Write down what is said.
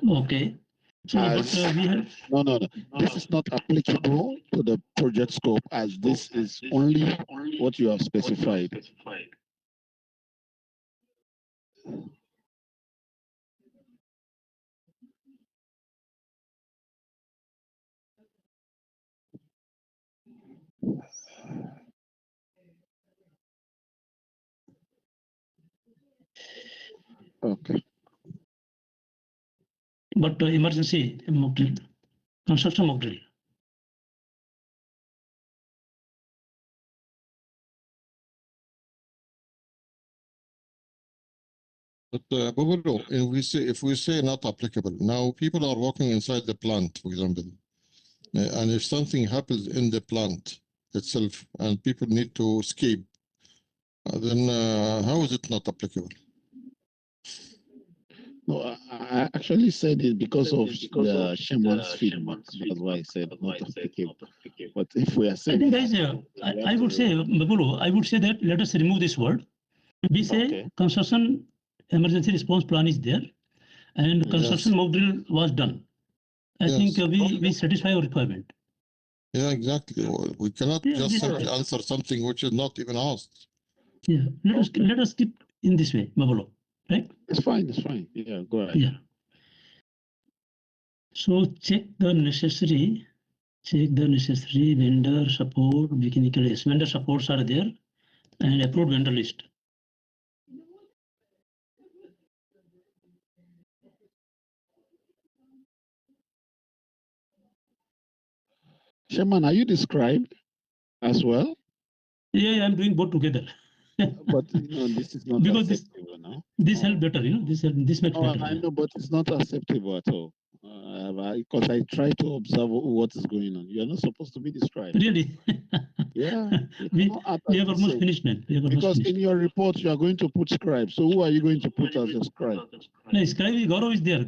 Okay. So, but we have... No. This is not applicable to the project scope, as this is only what you have specified. Okay. But emergency mock drill, construction mock drill. But Bubulu, if we say not applicable, now people are walking inside the plant, for example, and if something happens in the plant itself and people need to escape, then how is it not applicable? No, I actually said it because of the shaman's feedback. That's why I said not applicable. But if we are saying, I think, guys, I would say, Babulu, I would say that let us remove this word. We say construction emergency response plan is there, and construction mock drill was done. I think we satisfy our requirement. Yeah, exactly. We cannot just simply answer something which is not even asked. Yeah, let us keep in this way, Babulu. Right? It's fine. Yeah, go ahead. Yeah. So check the necessary vendor support, mechanical. Yes, vendor supports are there, and approved vendor list. Shaman, are you described as well? Yeah, I'm doing both together. But this is not because acceptable now. This help better, this makes better. I know, but it's not acceptable at all. Because I try to observe what is going on. You're not supposed to be described. Really? Yeah. we have almost finished, man. Because in your report, you are going to put scribe. So who are you going to put as a scribe? No, scribe, Gaurav is there.